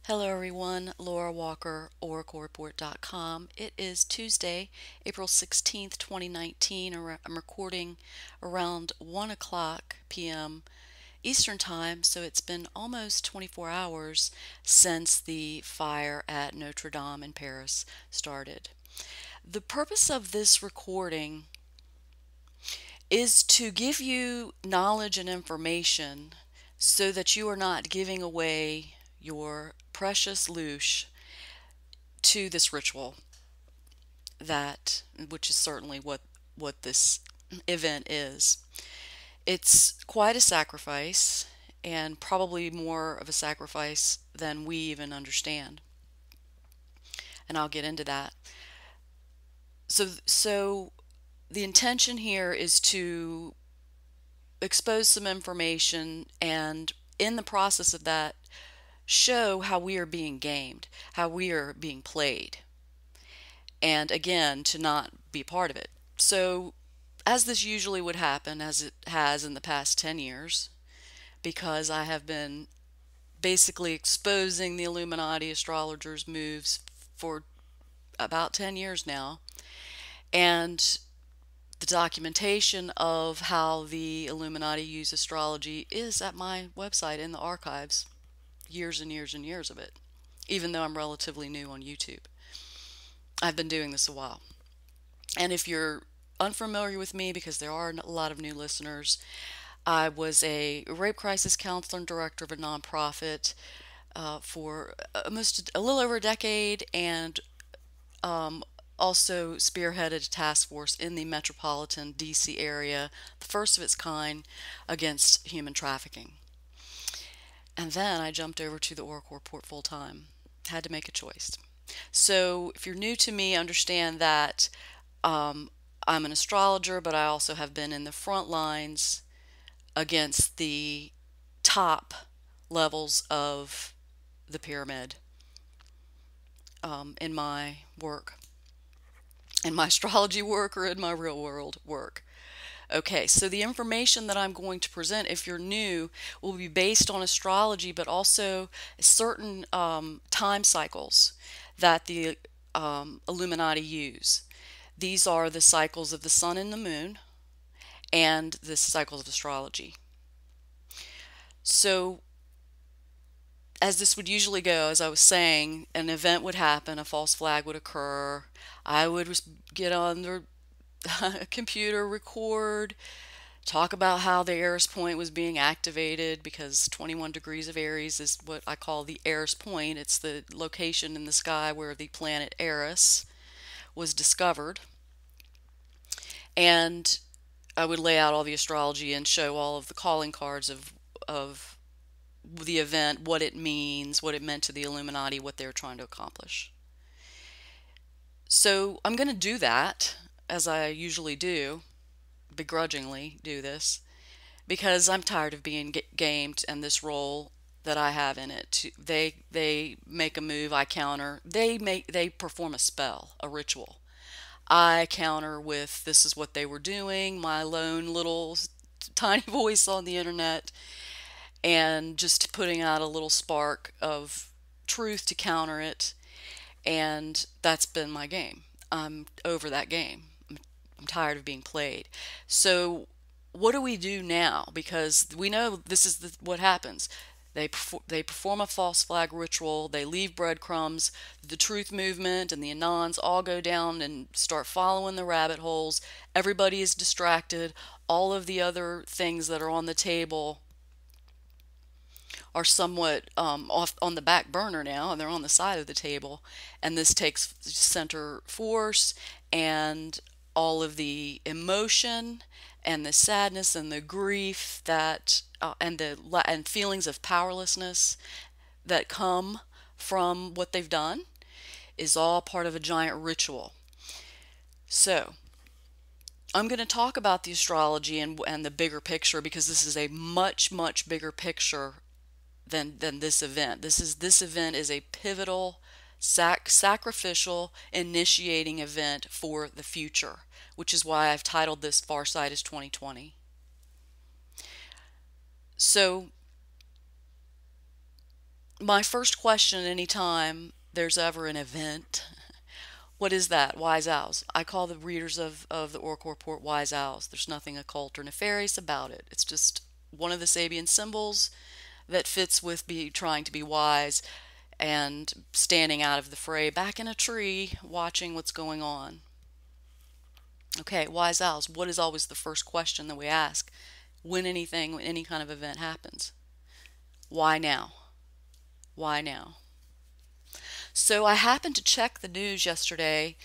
Hello everyone, Laura Walker, oraclereport.com. It is Tuesday, April 16th, 2019. I'm recording around 1 o'clock p.m. Eastern Time, so it's been almost 24 hours since the fire at Notre Dame in Paris started. The purpose of this recording is to give you knowledge and information so that you are not giving away your precious louche to this ritual, which is certainly what this event is. It's quite a sacrifice, and probably more of a sacrifice than we even understand, and I'll get into that. So the intention here is to expose some information, and in the process of that, show how we are being gamed, how we are being played, and again, to not be part of it. So, as this usually would happen, as it has in the past 10 years, because I have been basically exposing the Illuminati astrologers' moves for about 10 years now, and the documentation of how the Illuminati use astrology is at my website in the archives. Years and years and years of it, even though I'm relatively new on YouTube. I've been doing this a while. And if you're unfamiliar with me, because there are a lot of new listeners, I was a rape crisis counselor and director of a nonprofit for almost a little over a decade, and also spearheaded a task force in the metropolitan DC area, the first of its kind, against human trafficking. And then I jumped over to the Oracle Report full time. Had to make a choice. So if you're new to me, understand that I'm an astrologer, but I also have been in the front lines against the top levels of the pyramid in my work, in my astrology work, or in my real world work. Okay, so the information that I'm going to present, if you're new, will be based on astrology, but also certain time cycles that the Illuminati use. These are the cycles of the sun and the moon, and the cycles of astrology. So, as this would usually go, as I was saying, an event would happen, a false flag would occur, I would get on the computer, record, talk about how the Eris point was being activated, because 21 degrees of Aries is what I call the Eris point. It's the location in the sky where the planet Eris was discovered. And I would lay out all the astrology and show all of the calling cards of the event, what it means, what it meant to the Illuminati, what they were trying to accomplish. So I'm going to do that, as I usually do, begrudgingly do this, because I'm tired of being gamed, and this role that I have in it. They make a move, I counter. They perform a spell, a ritual. I counter with, this is what they were doing, my lone little tiny voice on the internet, and just putting out a little spark of truth to counter it. And that's been my game. I'm over that game. I'm tired of being played. So what do we do now? Because we know this is what happens. They perform a false flag ritual. They leave breadcrumbs. The truth movement and the Anons all go down and start following the rabbit holes. Everybody is distracted. All of the other things that are on the table are somewhat off on the back burner now, and they're on the side of the table. And this takes center force, and all of the emotion and the sadness and the grief that and feelings of powerlessness that come from what they've done is all part of a giant ritual. So I'm going to talk about the astrology and the bigger picture, because this is a much, much bigger picture than this event. This event is a pivotal, sacrificial, initiating event for the future, which is why I've titled this Foresight is 2020. So My first question anytime there's ever an event, what is that? Wise owls. I call the readers of the Oracle Report wise owls. There's nothing occult or nefarious about it. It's just one of the Sabian symbols that fits with trying to be wise and standing out of the fray back in a tree watching what's going on. Okay, wise owls, what is always the first question that we ask when any kind of event happens? Why now? Why now? So I happened to check the news yesterday.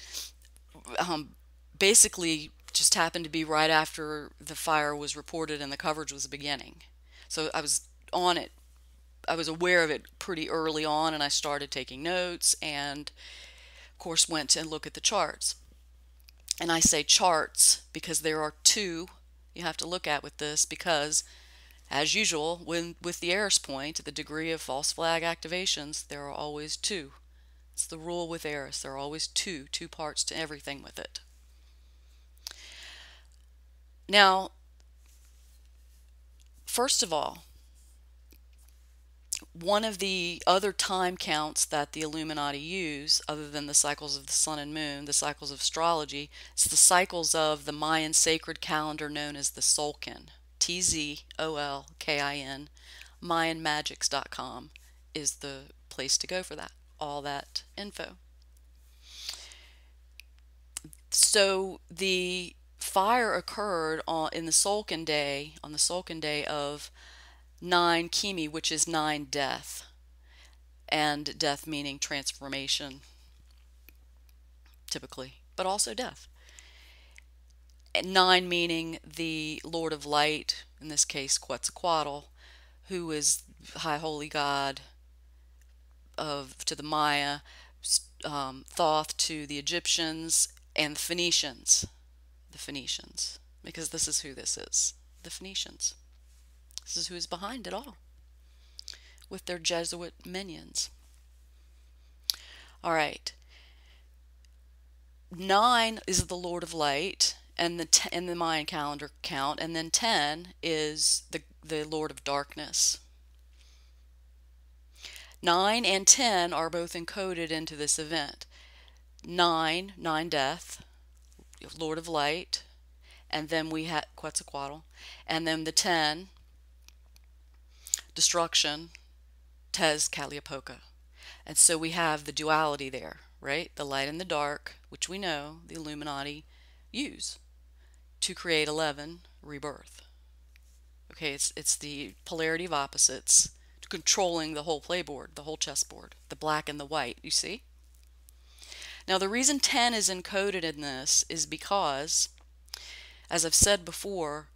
Basically, just happened to be right after the fire was reported and the coverage was beginning. So I was on it. I was aware of it pretty early on, and I started taking notes and, of course, went to look at the charts. And I say charts because there are two you have to look at with this because, as usual, with the Eris point, the degree of false flag activations, there are always two. It's the rule with Eris. There are always two parts to everything with it. Now, first of all, one of the other time counts that the Illuminati use, other than the cycles of the sun and moon, the cycles of astrology, is the cycles of the Mayan sacred calendar known as the Tzolkin. Tzolkin. Mayanmagics.com is the place to go for that, all that info. So the fire occurred in the Tzolkin day, on the Tzolkin day of 9 Kimi, which is 9 death, and death meaning transformation, typically, but also death. And 9 meaning the Lord of Light, in this case Quetzalcoatl, who is High Holy God to the Maya, Thoth to the Egyptians, and the Phoenicians. The Phoenicians, because this is who this is, the Phoenicians. This is who is behind it all, with their Jesuit minions. All right. 9 is the Lord of Light, and in the Mayan calendar count, and then 10 is the Lord of Darkness. 9 and 10 are both encoded into this event. 9 death, Lord of Light, and then we had Quetzalcoatl, and then the 10 destruction, Tezcatlipoca. And so we have the duality there, right? The light and the dark, which we know the Illuminati use to create 11, rebirth. Okay, it's the polarity of opposites controlling the whole playboard, the whole chessboard, the black and the white, you see? Now the reason 10 is encoded in this is because, as I've said before,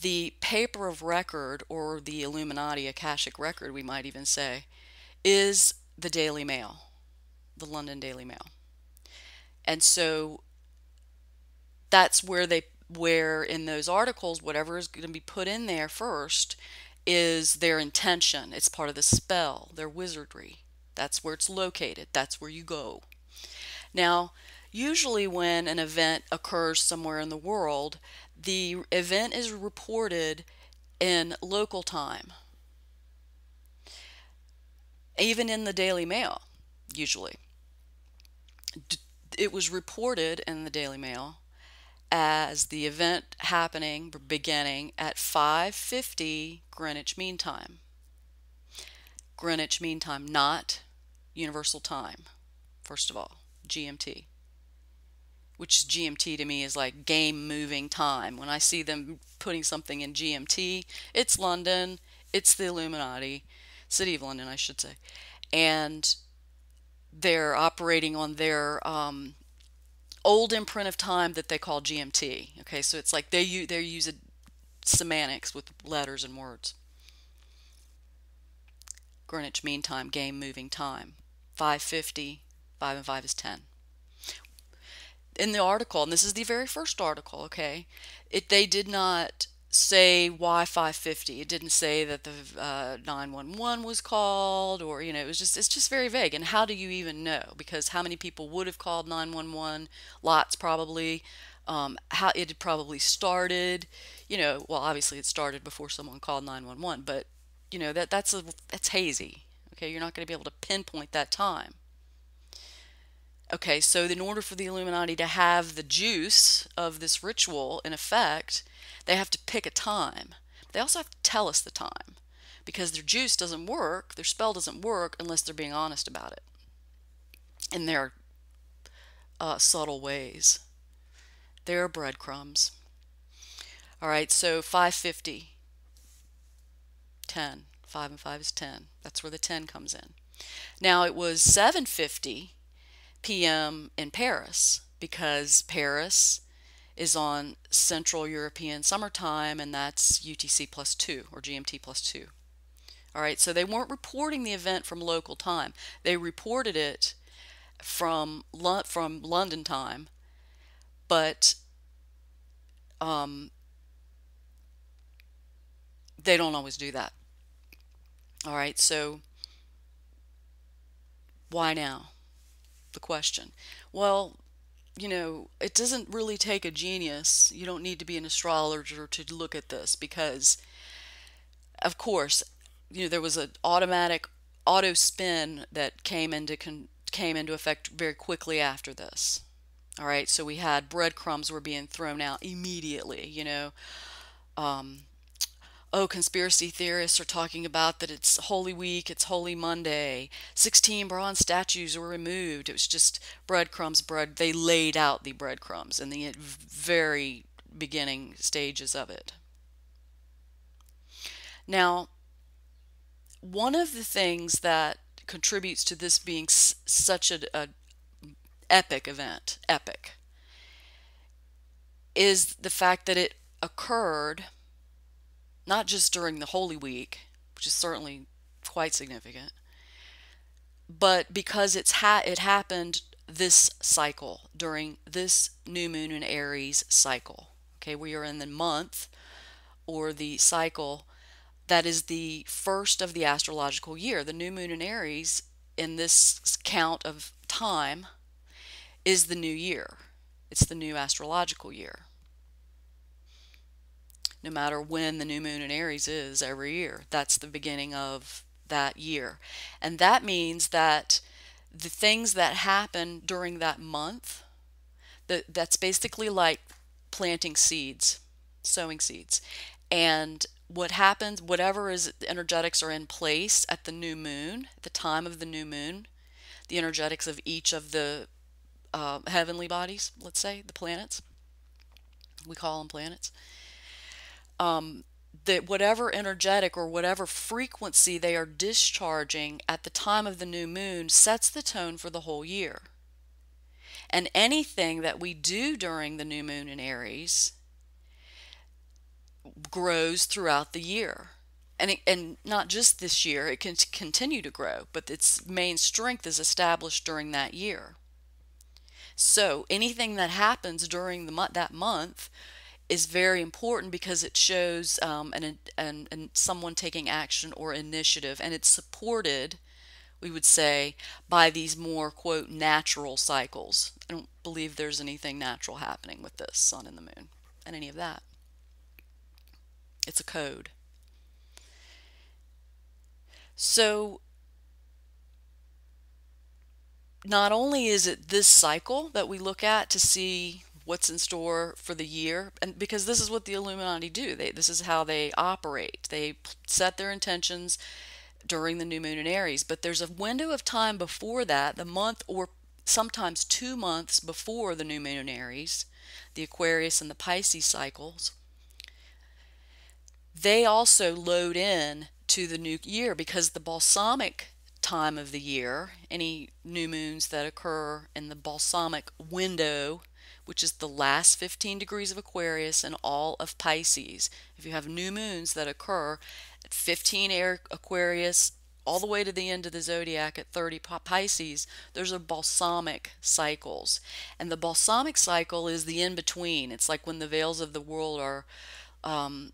the paper of record, or the Illuminati Akashic record, we might even say, is the Daily Mail, the London Daily Mail. And so that's where in those articles, whatever is going to be put in there first is their intention. It's part of the spell, their wizardry. That's where it's located. That's where you go. Now, usually when an event occurs somewhere in the world, the event is reported in local time. Even in the Daily Mail, usually. It was reported in the Daily Mail as the event beginning at 5:50 Greenwich Mean Time. Greenwich Mean Time, not Universal Time, first of all, GMT. Which GMT to me is like game moving time. When I see them putting something in GMT, it's London, it's the Illuminati, City of London, I should say. And they're operating on their old imprint of time that they call GMT. Okay, so it's like they're using semantics with letters and words. Greenwich Mean Time, game moving time. 5:50, 5 and 5 is 10. In the article, and this is the very first article, okay, they did not say why 5:50. It didn't say that the 911 was called, or it's just very vague. And how do you even know? Because how many people would have called 911? Lots, probably. How it had probably started. Well, obviously it started before someone called 911, but that's hazy. Okay, you're not going to be able to pinpoint that time. Okay, so in order for the Illuminati to have the juice of this ritual in effect, they have to pick a time. They also have to tell us the time, because their juice doesn't work, their spell doesn't work unless they're being honest about it in their subtle ways. They're breadcrumbs. All right, so 550, 10. 5 and 5 is 10. That's where the 10 comes in. Now it was 7:50 p.m. in Paris, because Paris is on Central European summertime, and that's UTC plus 2 or GMT plus 2. All right, so they weren't reporting the event from local time. They reported it from London time, but they don't always do that. All right, so why now? The question. Well, it doesn't really take a genius. You don't need to be an astrologer to look at this, because, of course, there was an automatic auto spin that came into effect very quickly after this. All right, so we had breadcrumbs were being thrown out immediately. Oh, conspiracy theorists are talking about that it's Holy Week, it's Holy Monday. 16 bronze statues were removed. It was just breadcrumbs. They laid out the breadcrumbs in the very beginning stages of it. Now, one of the things that contributes to this being such a epic event, is the fact that it occurred not just during the Holy Week, which is certainly quite significant, but because it happened this cycle, during this new moon in Aries cycle. Okay, we are in the month, or the cycle, that is the first of the astrological year. The new moon in Aries, in this count of time, is the new year. It's the new astrological year. No matter when the new moon in Aries is every year, that's the beginning of that year. And that means that the things that happen during that month, that's basically like planting seeds, sowing seeds. And what happens, whatever is the energetics are in place at the new moon, at the time of the new moon, the energetics of each of the heavenly bodies, let's say, the planets, we call them planets, that whatever energetic or whatever frequency they are discharging at the time of the new moon sets the tone for the whole year. And anything that we do during the new moon in Aries grows throughout the year. And not just this year, it can continue to grow, but its main strength is established during that year. So anything that happens during that month is very important, because it shows someone taking action or initiative, and it's supported, we would say, by these more, quote, natural cycles. I don't believe there's anything natural happening with this sun and the moon and any of that. It's a code. So not only is it this cycle that we look at to see what's in store for the year, and because this is what the Illuminati do, this is how they operate. They set their intentions during the new moon in Aries, but there's a window of time before that, the month or sometimes 2 months before the new moon in Aries, the Aquarius and the Pisces cycles. They also load in to the new year, because the balsamic time of the year, any new moons that occur in the balsamic window, which is the last 15 degrees of Aquarius and all of Pisces. If you have new moons that occur at 15 Aquarius all the way to the end of the zodiac at 30 Pisces, those are balsamic cycles. And the balsamic cycle is the in-between. It's like when the veils of the world are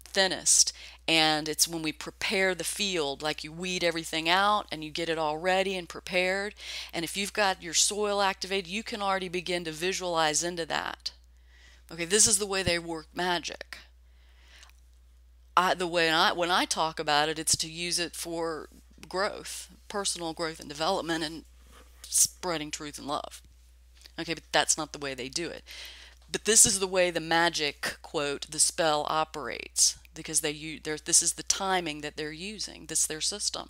thinnest, and it's when we prepare the field, like you weed everything out and you get it all ready and prepared. And if you've got your soil activated, you can already begin to visualize into that. Okay, this is the way they work magic. When I talk about it, it's to use it for growth, personal growth and development and spreading truth and love. Okay, but that's not the way they do it. But this is the way the magic, quote, the spell operates, because this is the timing that they're using. This is their system.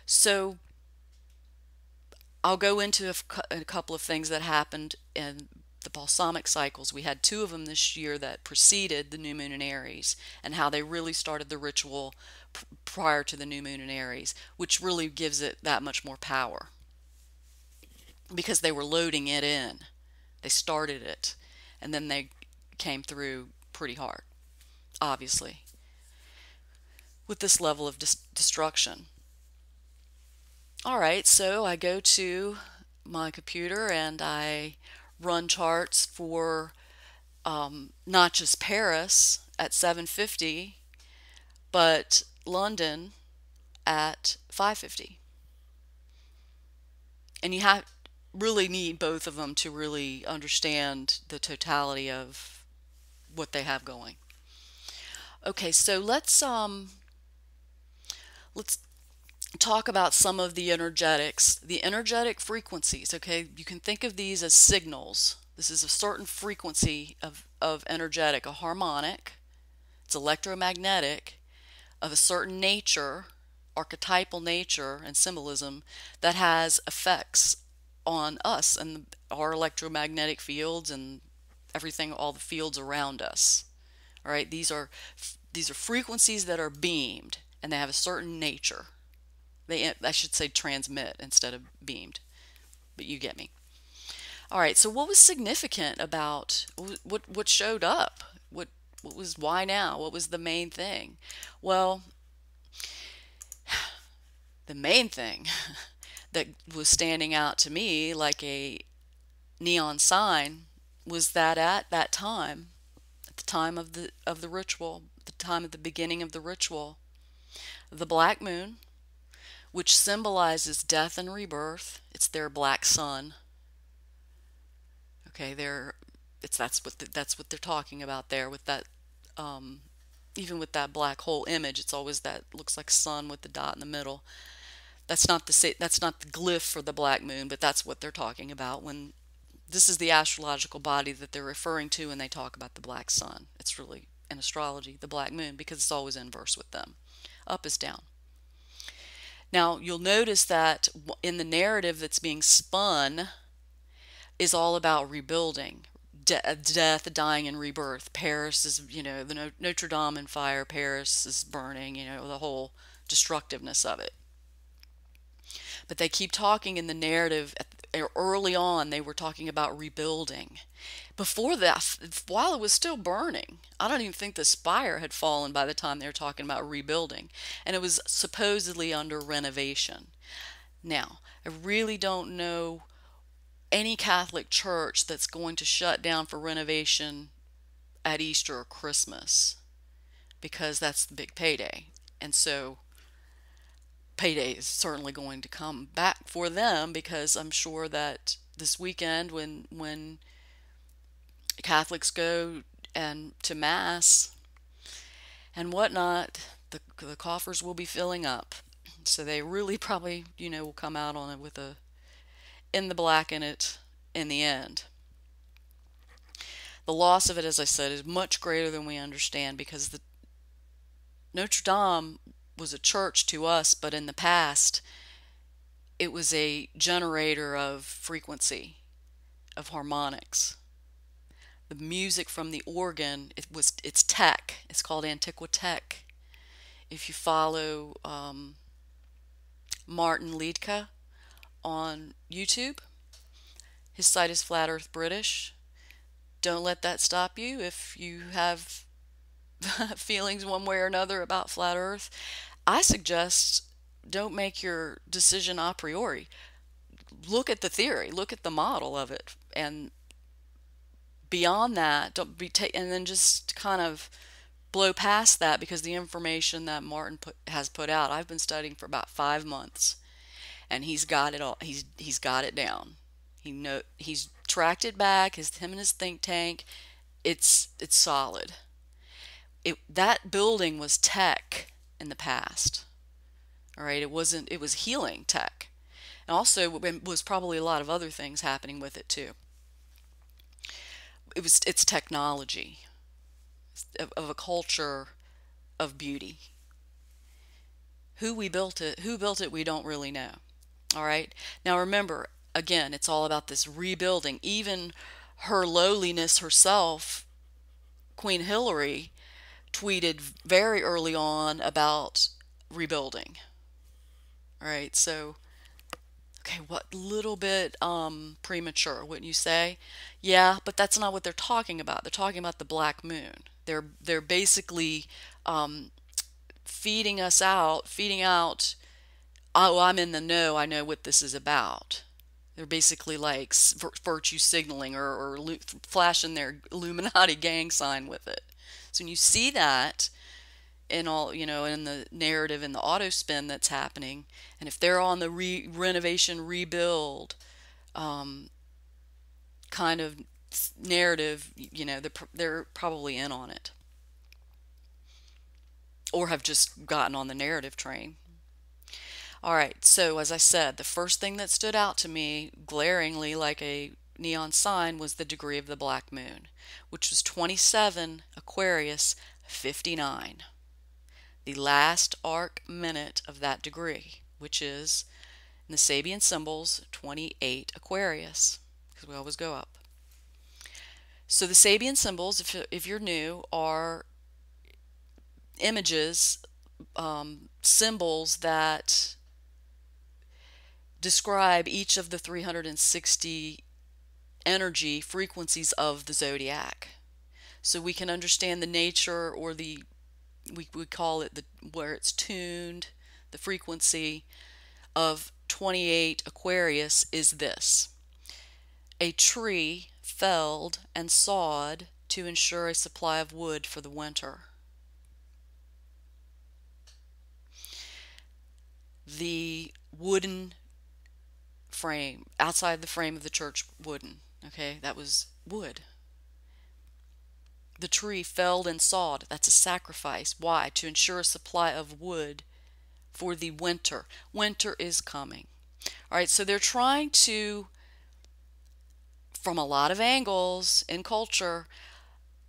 So I'll go into a couple of things that happened in the balsamic cycles. We had 2 of them this year that preceded the new moon in Aries, and how they really started the ritual prior to the new moon in Aries, which really gives it that much more power, because they were loading it in. They started it, and then they came through pretty hard, obviously, with this level of destruction. All right, so I go to my computer and I run charts for not just Paris at 7:50, but London at 5:50. And you really need both of them to really understand the totality of what they have going. Okay, so let's talk about some of the energetic frequencies. Okay, you can think of these as signals. This is a certain frequency of energetic, a harmonic. It's electromagnetic, of a certain nature, archetypal nature and symbolism, that has effects on us and our electromagnetic fields and everything, all the fields around us. All right, these are frequencies that are beamed, and they have a certain nature. I should say transmit instead of beamed, but you get me. All right, so what was significant about what showed up? Why now? What was the main thing? Well, the main thing that was standing out to me like a neon sign was that at that time, at the time of the ritual, the time of the beginning of the ritual, the black moon, which symbolizes death and rebirth, it's their black sun. Okay, that's what they're talking about there with that. Even with that black hole image, it's always that looks like sun with the dot in the middle. That's not the glyph for the black moon, but that's what they're talking about when this is the astrological body that they're referring to when they talk about the black sun. It's really in astrology the black moon, because it's always inverse with them. Up is down. Now you'll notice that in the narrative that's being spun is all about rebuilding, death, dying, and rebirth. Paris is, the Notre Dame in fire. Paris is burning. The whole destructiveness of it. But they keep talking in the narrative. Early on, they were talking about rebuilding. Before that, while it was still burning, I don't even think the spire had fallen by the time they were talking about rebuilding. And it was supposedly under renovation. Now, I really don't know any Catholic church that's going to shut down for renovation at Easter or Christmas, because that's the big payday. And so payday is certainly going to come back for them, because I'm sure that this weekend when Catholics go and to Mass and whatnot, the coffers will be filling up. So they really probably, will come out on it with in the black in it in the end. The loss of it, as I said, is much greater than we understand, because the Notre Dame was a church to us, but in the past it was a generator of frequency, of harmonics. The music from the organ, it's tech. It's called Antiquitech. If you follow Martin Liedtke on YouTube, his site is Flat Earth British. Don't let that stop you if you have feelings one way or another about flat Earth. I suggest don't make your decision a priori. Look at the theory, look at the model of it, and beyond that, don't be and then just kind of blow past that, because the information that Martin has put out, I've been studying for about 5 months, and he's got it all. He's got it down. He's tracked it back. Him and his think tank. It's solid. That building was tech in the past. All right, it wasn't, it was healing tech. And also was probably a lot of other things happening with it too. It's technology of a culture of beauty. Who built it, we don't really know. All right. Now remember, again, it's all about this rebuilding. Even her lowliness herself, Queen Hillary, tweeted very early on about rebuilding. All right. So, okay, what little bit premature, wouldn't you say? Yeah, but that's not what they're talking about. They're talking about the black moon. They're basically um, feeding out, oh, I'm in the know, I know what this is about. They're basically like virtue signaling, or flashing their Illuminati gang sign with it. So when you see that in all, in the narrative, in the auto spin that's happening, and if they're on the renovation, rebuild um, kind of narrative, they're probably in on it, or have just gotten on the narrative train. All right, so as I said, the first thing that stood out to me glaringly like a neon sign was the degree of the black moon, which was 27 Aquarius 59, the last arc minute of that degree, which is in the Sabian symbols 28 Aquarius, because we always go up. So the Sabian symbols, if you're new, are images, symbols that describe each of the 360 energy frequencies of the zodiac. So we can understand the nature, or we call it where it's tuned, the frequency of 28 Aquarius is this: a tree felled and sawed to ensure a supply of wood for the winter. The wooden frame, outside the frame of the church, wooden, okay, that was wood. The tree felled and sawed, that's a sacrifice. Why? To ensure a supply of wood for the winter. Winter is coming. All right, so they're trying to, from a lot of angles in culture,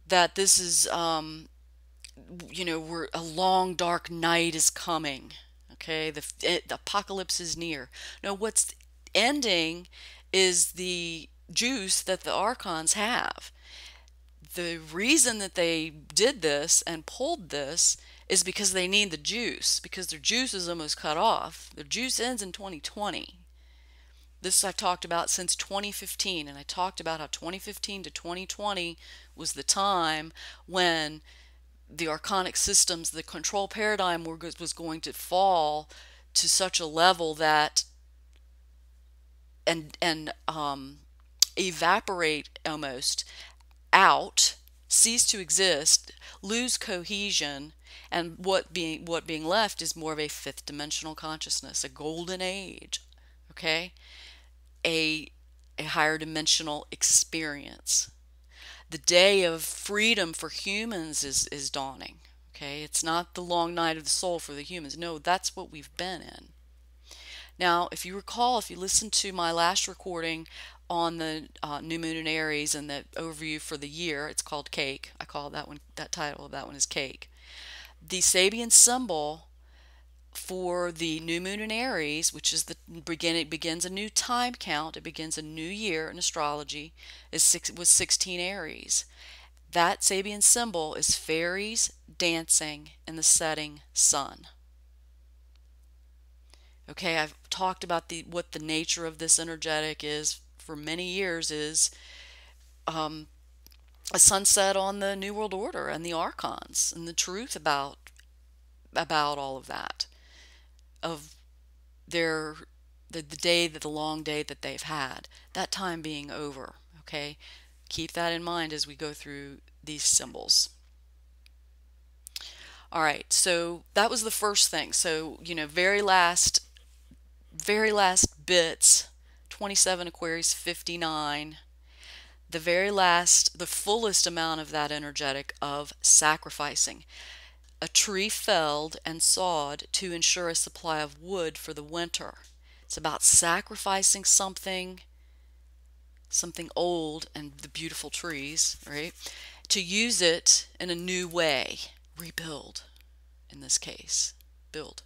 that this is, we're, a long dark night is coming. Okay, the apocalypse is near. No, what's ending is the juice that the archons have. The reason that they did this and pulled this is because they need the juice, because their juice is almost cut off. Their juice ends in 2020. This I've talked about since 2015, and I talked about how 2015 to 2020 was the time when the archonic systems, the control paradigm was going to fall to such a level that and evaporate almost out, cease to exist, lose cohesion, and what being left is more of a fifth dimensional consciousness, a golden age, okay, a higher dimensional experience. The day of freedom for humans is dawning. Okay, it's not the long night of the soul for the humans. No, that's what we've been in. Now, if you recall, if you listened to my last recording on the new moon in Aries and the overview for the year, it's called Cake. I call that one, that title of that one is Cake. The Sabian symbol for the new moon in Aries, which is the beginning, it begins a new time count, it begins a new year in astrology, was 16 Aries. That Sabian symbol is fairies dancing in the setting sun. Okay, I've talked about what the nature of this energetic is for many years, is a sunset on the New World Order and the archons and the truth about all of that, of the day, that the long day that they've had, that time being over. Okay, keep that in mind as we go through these symbols. All right, so that was the first thing. So, very last bits, 27 Aquarius 59, the fullest amount of that energetic of sacrificing. a tree felled and sawed to ensure a supply of wood for the winter. It's about sacrificing something old and the beautiful trees, right? To use it in a new way. Rebuild, in this case. Build.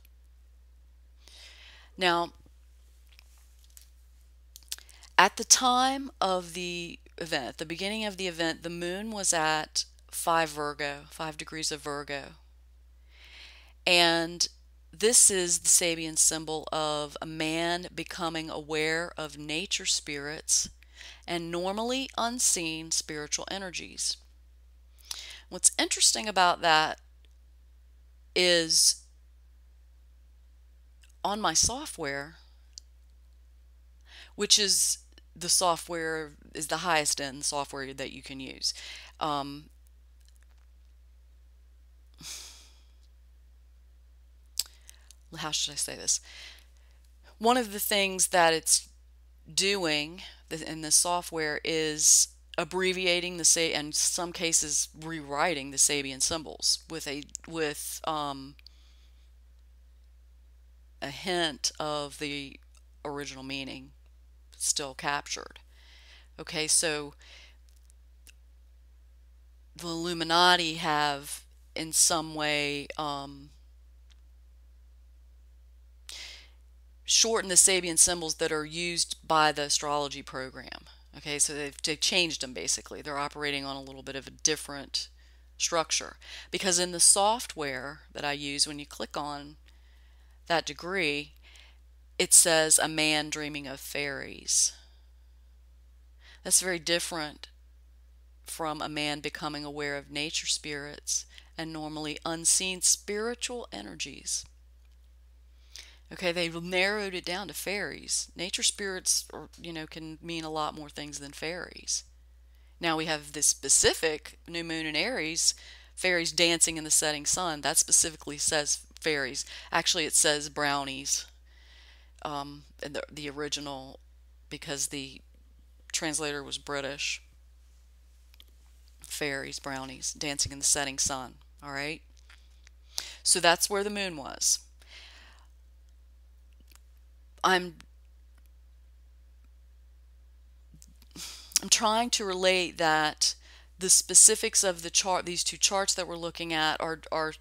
Now, at the time of the event, at the beginning of the event, the moon was at 5 degrees of Virgo. And this is the Sabian symbol of a man becoming aware of nature spirits and normally unseen spiritual energies. What's interesting about that is on my software, which is the software is the highest end software that you can use. How should I say this? One of the things that it's doing in this software is abbreviating the and in some cases rewriting the Sabian symbols with a hint of the original meaning still captured. Okay, so the Illuminati have in some way shortened the Sabian symbols that are used by the astrology program. Okay, so they've changed them basically. They're operating on a little bit of a different structure. Because in the software that I use, when you click on that degree, it says a man dreaming of fairies. That's very different from a man becoming aware of nature spirits and normally unseen spiritual energies. Okay, they've narrowed it down to fairies. Nature spirits, can mean a lot more things than fairies. Now we have this specific new moon in Aries, fairies dancing in the setting sun. That specifically says fairies. Actually, it says brownies in the original, because the translator was British. Fairies, brownies, dancing in the setting sun. All right. So that's where the moon was. I'm trying to relate that the specifics of the chart, these two charts that we're looking at, are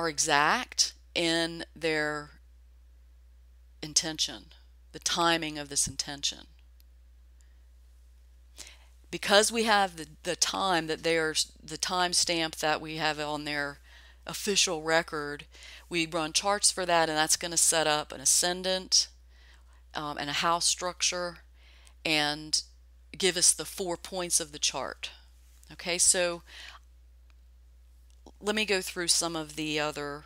exact in their intention, the timing of this intention. Because we have the time that they are, the time stamp that we have on their official record, we run charts for that, and that's going to set up an ascendant and a house structure and give us the 4 points of the chart. Okay, so let me go through some of the other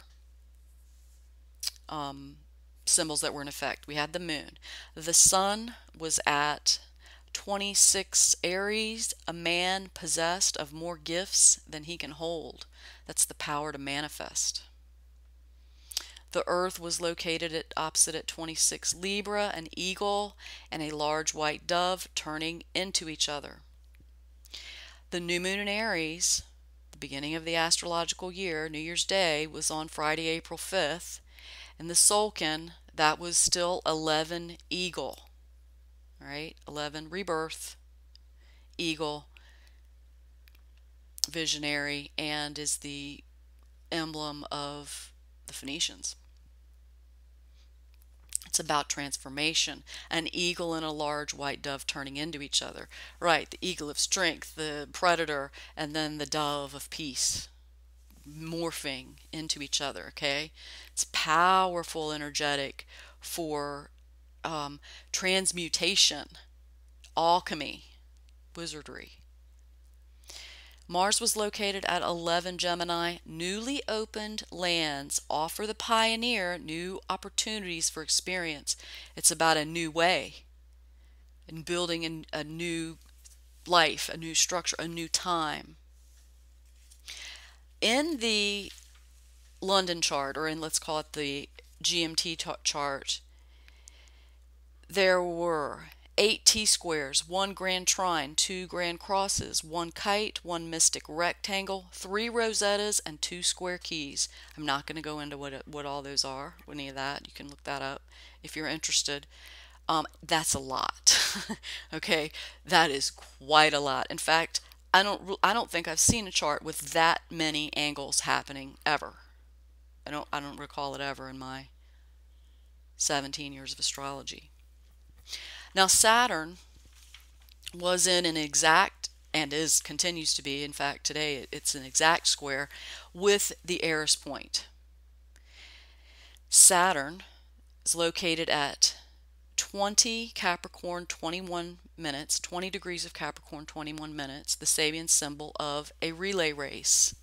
symbols that were in effect. We had the moon. The sun was at 26 Aries, a man possessed of more gifts than he can hold. That's the power to manifest. The earth was located opposite at 26 Libra, an eagle and a large white dove turning into each other. The new moon in Aries, the beginning of the astrological year, New Year's Day, was on Friday, April 5th. And the Solkin, that was still 11 eagle. All right, 11 rebirth, eagle, visionary, and is the emblem of the Phoenicians. It's about transformation. An eagle and a large white dove turning into each other. Right, the eagle of strength, the predator, and then the dove of peace morphing into each other, okay? It's powerful, energetic for transmutation, alchemy, wizardry. Mars was located at 11 Gemini. Newly opened lands offer the pioneer new opportunities for experience. It's about a new way and building a new life, a new structure, a new time. In the London chart, or in, let's call it the GMT chart, there were 8 T-squares, 1 grand trine, 2 grand crosses, 1 kite, 1 mystic rectangle, 3 rosettas, and 2 square keys. I'm not going to go into what all those are, any of that. You can look that up if you're interested. That's a lot. Okay, that is quite a lot. In fact, I don't think I've seen a chart with that many angles happening ever. I don't recall it ever in my 17 years of astrology. Now Saturn was in an exact, and continues to be, in fact today it's an exact square with the Eris point. Saturn is located at 20 Capricorn 21 minutes, 20 degrees of Capricorn 21 minutes, the Sabian symbol of a relay race,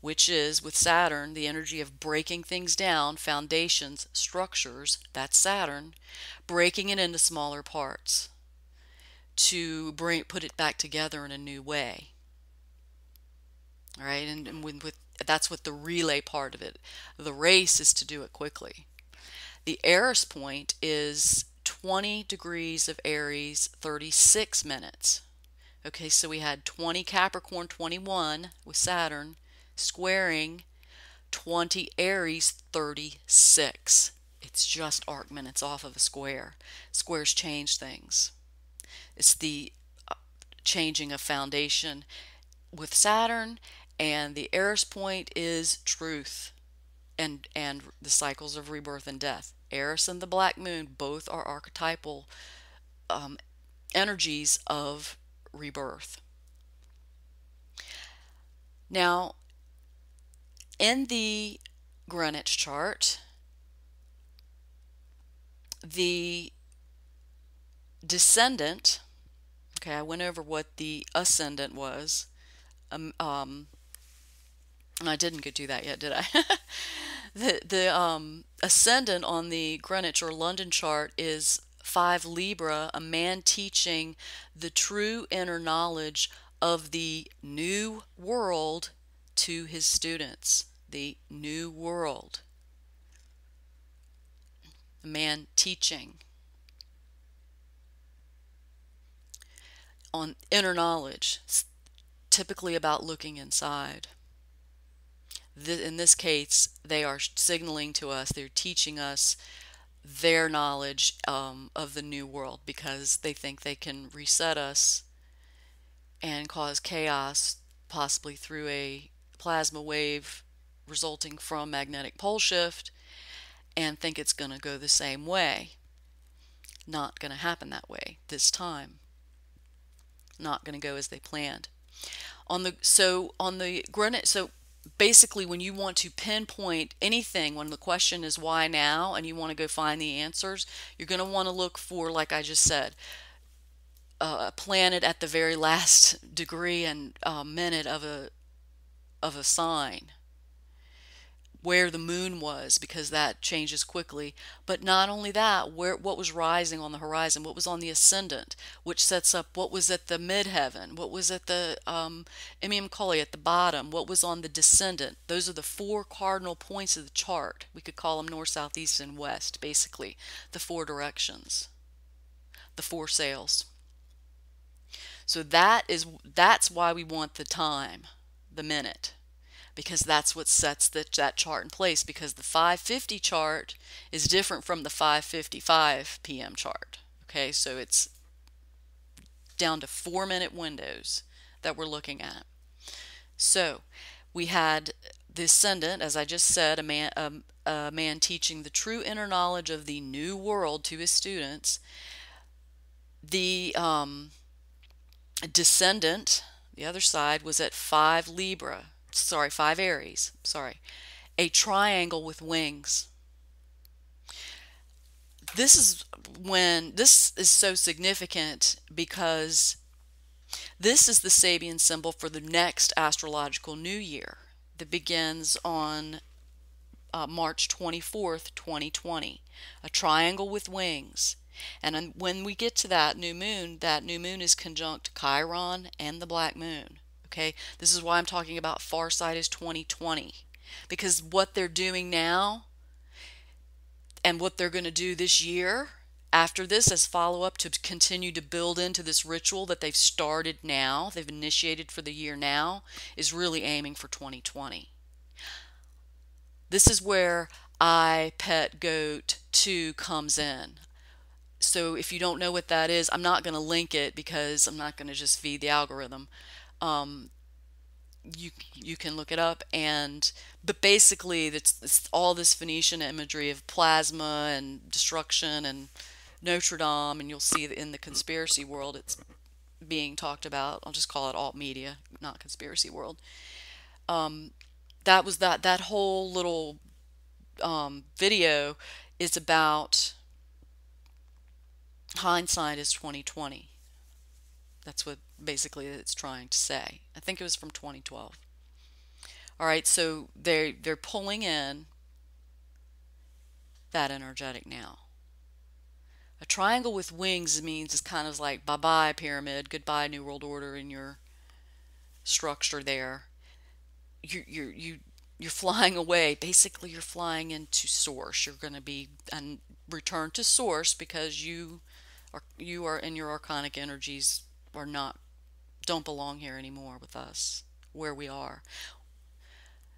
which is, with Saturn, the energy of breaking things down, foundations, structures. That's Saturn, breaking it into smaller parts to put it back together in a new way. All right, and that's what the relay part of it. The race is to do it quickly. The Eris point is 20 degrees of Aries, 36 minutes. Okay, so we had 20 Capricorn 21 with Saturn squaring 20 Aries 36. It's just arc minutes off of a square. Squares change things. It's the changing of foundation with Saturn, and the Eris point is truth and the cycles of rebirth and death. Eris and the black moon both are archetypal energies of rebirth. Now, in the Greenwich chart, the descendant, okay, I went over what the ascendant was. And I didn't do that yet, did I? The ascendant on the Greenwich or London chart is 5 Libra, a man teaching the true inner knowledge of the new world to his students. The new world. A man teaching on inner knowledge. It's typically about looking inside. In this case, they are signaling to us, they're teaching us their knowledge of the new world, because they think they can reset us and cause chaos, possibly through a plasma wave resulting from magnetic pole shift, and think it's going to go the same way. Not going to happen that way this time. Not going to go as they planned. On the Greenwich, so basically, when you want to pinpoint anything, when the question is why now, and you want to go find the answers, you're going to want to look for, like I just said, a planet at the very last degree and minute of a sign, where the moon was, because that changes quickly. But not only that, what was rising on the horizon, what was on the ascendant, which sets up what was at the midheaven, what was at the Imium Colli at the bottom, what was on the descendant. Those are the 4 cardinal points of the chart. We could call them north, south, east, and west, basically the 4 directions, the 4 sails. So that's why we want the time, the minute, because that's what sets that chart in place, because the 5:50 chart is different from the 5:55 p.m. chart. Okay, so it's down to 4-minute windows that we're looking at. So we had the ascendant, as I just said, a man teaching the true inner knowledge of the new world to his students. The descendant, the other side, was at 5 Aries, a triangle with wings. This is so significant because this is the Sabian symbol for the next astrological new year that begins on March 24th, 2020. A triangle with wings. And when we get to that new moon is conjunct Chiron and the black moon. Okay, this is why I'm talking about Foresight is 2020, because what they're doing now and what they're going to do this year After this, as follow-up to continue to build into this ritual that they've started now, they've initiated for the year now, is really aiming for 2020. This is where I Pet Goat 2 comes in. So if you don't know what that is, I'm not going to link it because I'm not going to just feed the algorithm. Um, you can look it up, but basically it's all this Phoenician imagery of plasma and destruction and Notre Dame, and you'll see that in the conspiracy world it's being talked about. I'll just call it alt media, not conspiracy world. Um, that was that whole little video is about hindsight is 2020. That's what basically it's trying to say. I think it was from 2012. All right, so they're pulling in that energetic now. A triangle with wings means it's kind of like bye-bye pyramid, goodbye New World Order in your structure there. You're flying away. Basically, you're flying into source. You're going to be and return to source because you are in your archonic energies are not don't belong here anymore with us where we are.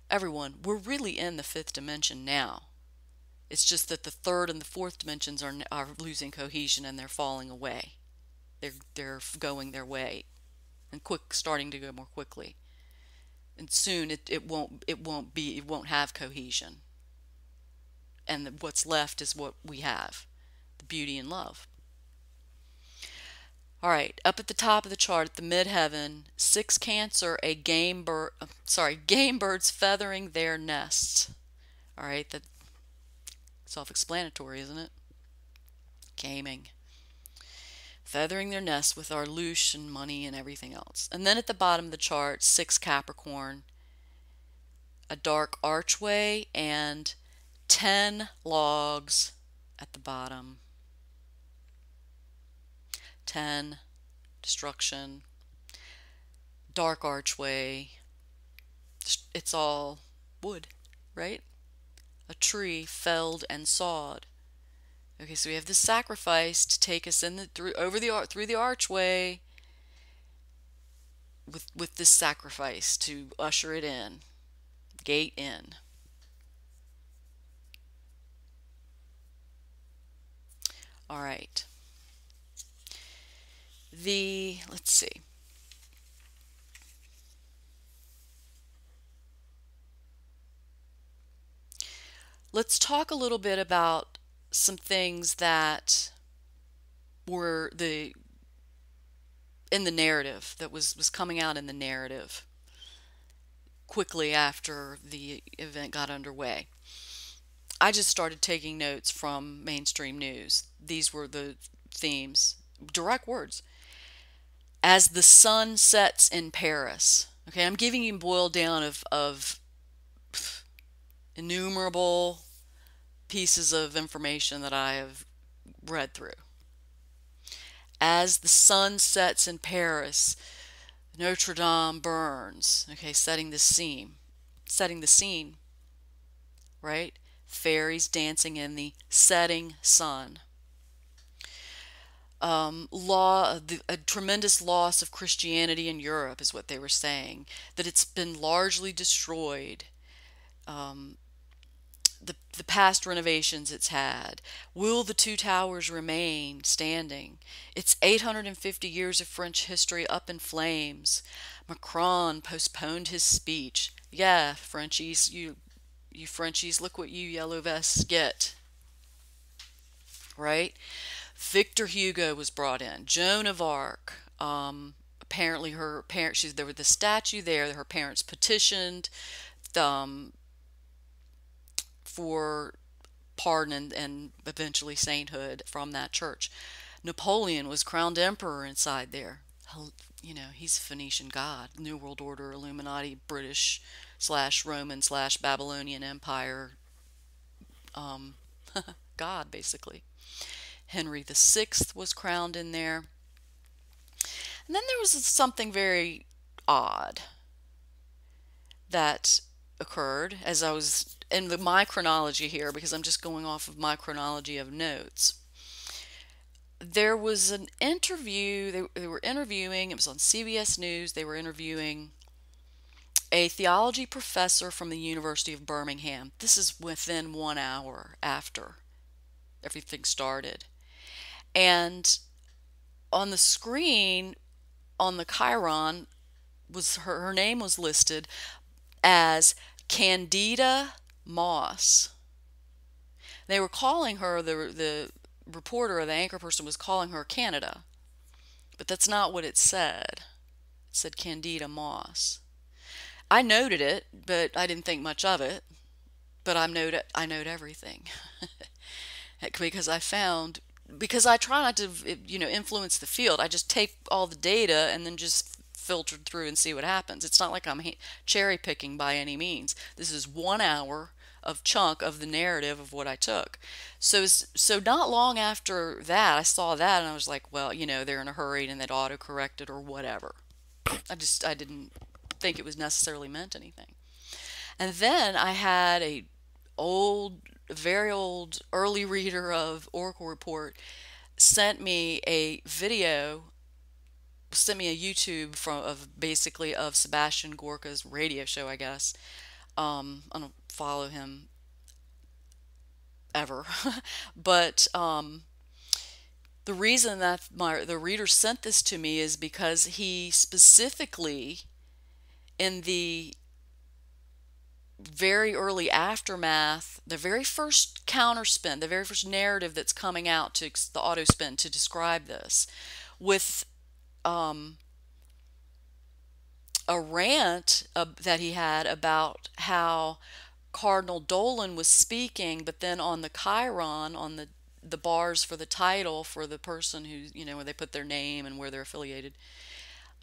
Everyone, we're really in the fifth dimension now. It's just that the third and the fourth dimensions are losing cohesion and they're falling away. They're going their way and starting to go more quickly. And soon it won't have cohesion. And what's left is what we have, the beauty and love. All right, up at the top of the chart, at the midheaven, 6 Cancer, game birds feathering their nests. All right, that's self-explanatory, isn't it? Gaming. Feathering their nests with our loosh and money and everything else. And then at the bottom of the chart, 6 Capricorn, a dark archway and 10 logs at the bottom. 10, destruction, dark archway. It's all wood, right? A tree felled and sawed. Okay, so we have this sacrifice to take us through the archway with this sacrifice to usher it in, gate in. All right. Let's see. Let's talk a little bit about some things that were in the narrative that was coming out in the narrative quickly after the event got underway. I just started taking notes from mainstream news. These were the themes, direct words. As the sun sets in Paris. Okay, I'm giving you boiled down of innumerable pieces of information that I have read through. As the sun sets in Paris, Notre Dame burns. Okay, setting the scene, right? Fairies dancing in the setting sun. A tremendous loss of Christianity in Europe is what they were saying, that it's been largely destroyed. The past renovations it's had. Will the two towers remain standing? It's 850 years of French history up in flames. Macron postponed his speech. Yeah, Frenchies, you Frenchies, look what you yellow vests get. Right? Victor Hugo was brought in. Joan of Arc. Apparently her parents, there was the statue there. Her parents petitioned for pardon and eventually sainthood from that church. Napoleon was crowned emperor inside there. You know, he's a Phoenician god. New World Order, Illuminati, British / Roman / Babylonian Empire god, basically. Henry VI was crowned in there. And then there was something very odd that occurred as I was in my chronology here, because I'm just going off of my chronology of notes. there was an interview. They were interviewing, it was on CBS News. They were interviewing a theology professor from the University of Birmingham. This is within 1 hour after everything started. And on the screen, on the Chiron, her name was listed as Candida Moss. They were calling her, the reporter or the anchor person was calling her Canada, but that's not what it said. It said Candida Moss. I noted it, but I didn't think much of it. But I note everything because because I try not to influence the field. I just take all the data and then just filter through and see what happens. It's not like I'm cherry picking by any means. This is 1 hour of chunk of the narrative of what I took. So not long after that, I saw that and I was like, well, they're in a hurry and they'd auto corrected or whatever. I didn't think it was necessarily meant anything. And then I had very old early reader of Oracle Report sent me a video, sent me a YouTube of Sebastian Gorka's radio show, I guess. I don't follow him ever, but the reason that the reader sent this to me is because he specifically, in the very early aftermath, the very first counterspin, the very first narrative that's coming out to the autospin to describe this, with a rant that he had about how Cardinal Dolan was speaking, but then on the Chiron, on the bars for the title for the person who, where they put their name and where they're affiliated,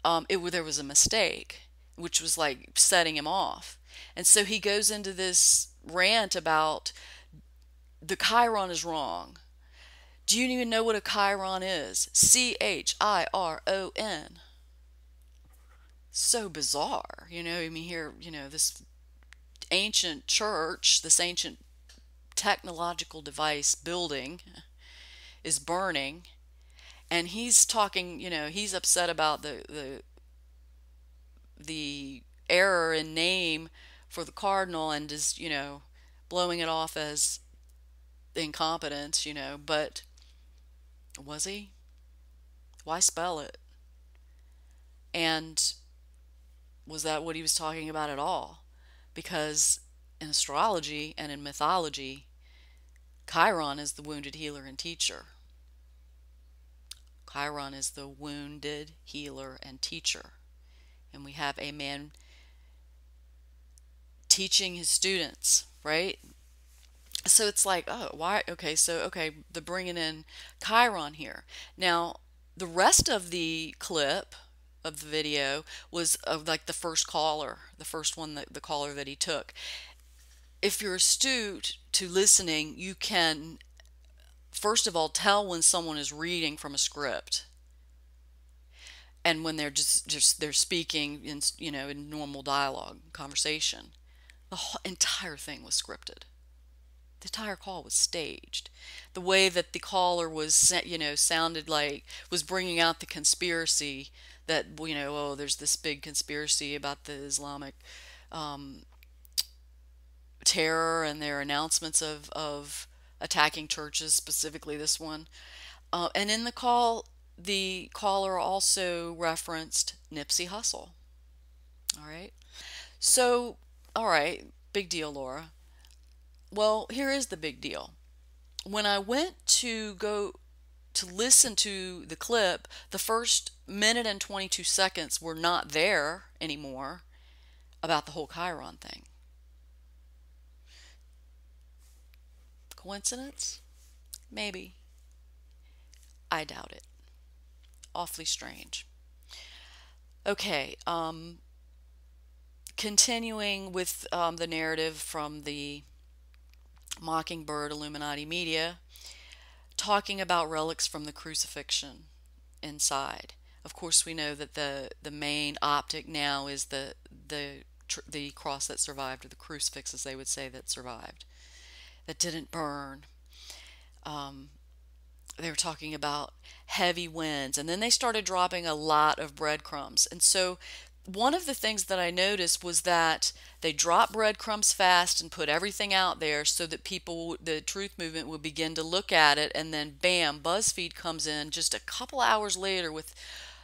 there was a mistake, which was like setting him off. And so he goes into this rant about the Chiron is wrong. Do you even know what a Chiron is? Chiron. So bizarre, I mean, here, this ancient church, this ancient technological device building is burning, and he's talking, he's upset about the error in name for the cardinal and is, blowing it off as incompetence, but was he? Why spell it? And was that what he was talking about at all? Because in astrology and in mythology, Chiron is the wounded healer and teacher. Chiron is the wounded healer and teacher. And we have a man teaching his students, right? So it's like, oh, why? Okay, the bringing in Chiron here. Now, the rest of the clip of the video was of like the first caller, the first one, the caller that he took. If you're astute to listening, you can, first of all, tell when someone is reading from a script and when they're they're speaking in, in normal dialogue, conversation. The whole entire thing was scripted. The entire call was staged. The way that the caller was, sounded like, was bringing out the conspiracy that, oh, there's this big conspiracy about the Islamic terror and their announcements of attacking churches, specifically this one. And in the call, the caller also referenced Nipsey Hussle. All right. So, all right, big deal, Laura. Well, here is the big deal. When I went to go to listen to the clip, the first minute and 22 seconds were not there anymore about the whole Chiron thing. Coincidence? Maybe. I doubt it. Awfully strange. Okay, continuing with the narrative from the Mockingbird Illuminati media, talking about relics from the crucifixion inside. Of course, we know that the main optic now is the cross that survived, or the crucifix, as they would say, that survived, that didn't burn. they were talking about heavy winds, and then they started dropping a lot of breadcrumbs. And so one of the things that I noticed was that they dropped breadcrumbs fast and put everything out there so that people, the truth movement, would begin to look at it, and then bam, BuzzFeed comes in just a couple hours later with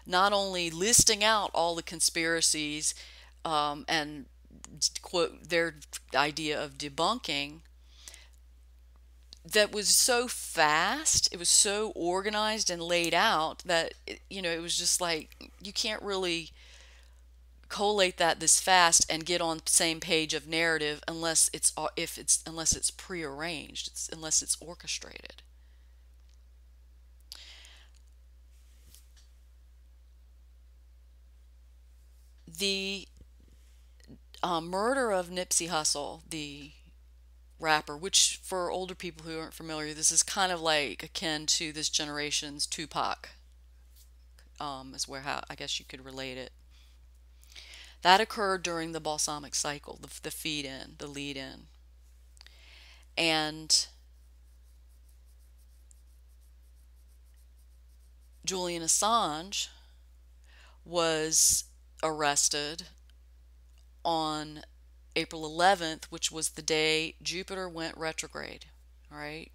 not only listing out all the conspiracies and quote their idea of debunking, that was so fast, it was so organized and laid out that it was just like you can't really collate that this fast and get on the same page of narrative unless it's prearranged, unless it's orchestrated. The murder of Nipsey Hussle, the rapper, which for older people who aren't familiar, this is kind of like akin to this generation's Tupac, is where how I guess you could relate it. That occurred during the balsamic cycle, the feed in, the lead in. And Julian Assange was arrested on April 11th, which was the day Jupiter went retrograde. All right.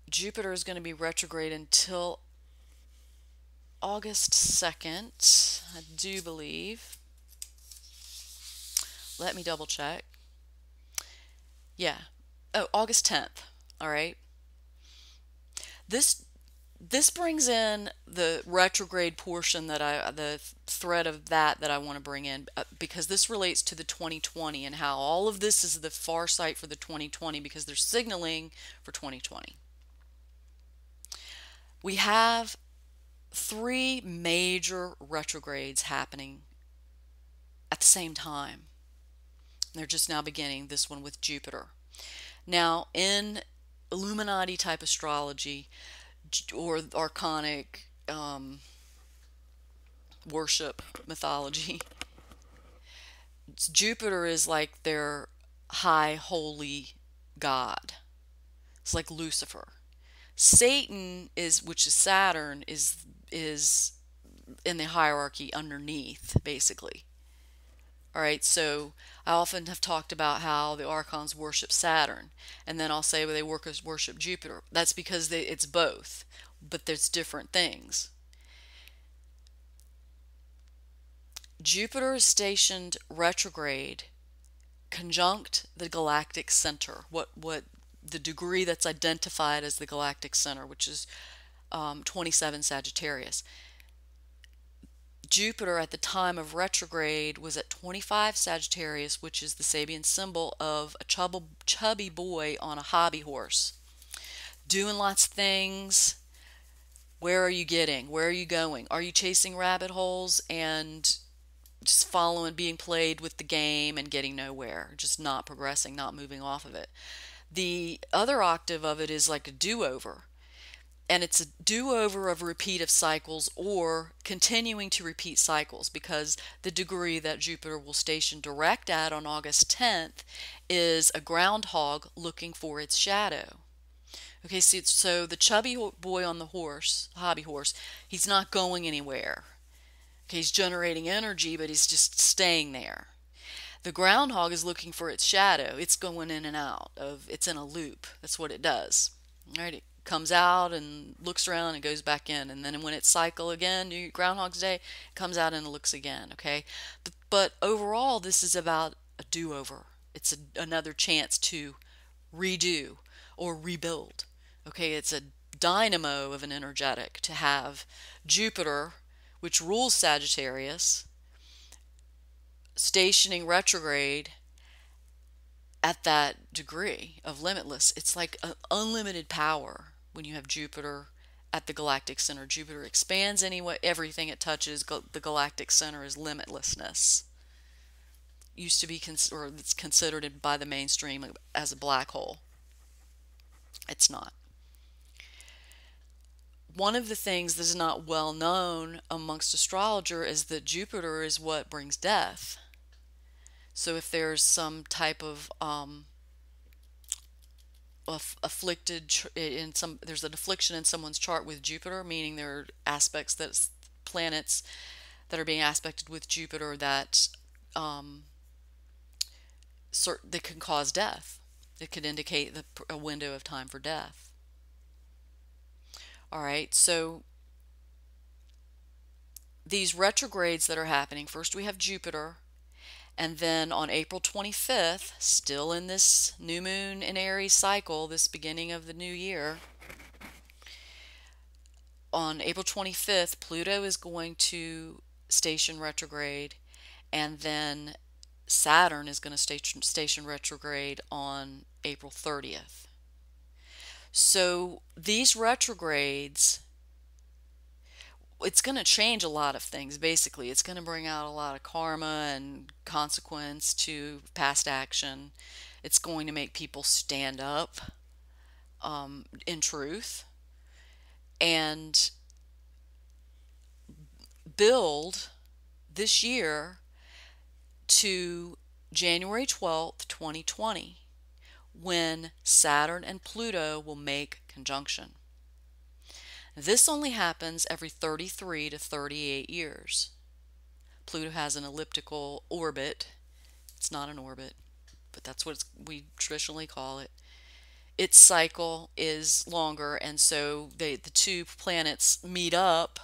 Jupiter is going to be retrograde until August 2nd, I do believe. Let me double check. Yeah. Oh, August 10th. All right. This brings in the retrograde portion the thread of that I want to bring in, because this relates to the 2020 and how all of this is the Foresight for the 2020, because they're signaling for 2020. We have 3 major retrogrades happening at the same time. They're just now beginning, this one with Jupiter. Now, in Illuminati type astrology or archonic worship mythology, Jupiter is like their high holy god. It's like Lucifer. Satan which is Saturn, is in the hierarchy underneath, basically. All right, so I often have talked about how the archons worship Saturn, and then I'll say, well, they worship Jupiter. That's because it's both, but there's different things. Jupiter is stationed retrograde, conjunct the galactic center. What the degree that's identified as the galactic center, which is 27 Sagittarius. Jupiter at the time of retrograde was at 25 Sagittarius, which is the Sabian symbol of a chubby boy on a hobby horse, doing lots of things. Where are you getting? Where are you going? Are you chasing rabbit holes and just following, being played with the game and getting nowhere, just not progressing, not moving off of it? The other octave of it is like a do-over. And it's a do-over of repeat of cycles or continuing to repeat cycles, because the degree that Jupiter will station direct at on August 10th is a groundhog looking for its shadow. Okay, so the chubby boy on the horse, hobby horse, he's not going anywhere. Okay, he's generating energy, but he's just staying there. The groundhog is looking for its shadow. It's going in and out it's in a loop. That's what it does. All right, it comes out and looks around and goes back in, and then when it's cycle again, New Groundhog's Day, it comes out and looks again. Okay, but overall, this is about a do-over. It's another chance to redo or rebuild. Okay, it's a dynamo of an energetic to have Jupiter, which rules Sagittarius, stationing retrograde at that degree of limitless. It's like an unlimited power when you have Jupiter at the galactic center. Jupiter expands anyway, everything it touches. The galactic center is limitlessness. Used to be or it's considered by the mainstream as a black hole. It's not. One of the things that is not well known amongst astrologers is that Jupiter is what brings death. So if there's some type of afflicted in some, there's an affliction in someone's chart with Jupiter, meaning there are aspects, that planets that are being aspected with Jupiter that um, that can cause death. It could indicate a window of time for death. All right, so these retrogrades that are happening, first we have Jupiter, and then on April 25th, still in this new moon in Aries cycle, this beginning of the new year, on April 25th, Pluto is going to station retrograde, and then Saturn is going to station retrograde on April 30th. So these retrogrades, it's going to change a lot of things. Basically, it's going to bring out a lot of karma and consequence to past action. It's going to make people stand up in truth and build this year to January 12th, 2020, when Saturn and Pluto will make conjunction. This only happens every 33 to 38 years. Pluto has an elliptical orbit. It's not an orbit, but that's what we traditionally call it. Its cycle is longer, and so the two planets meet up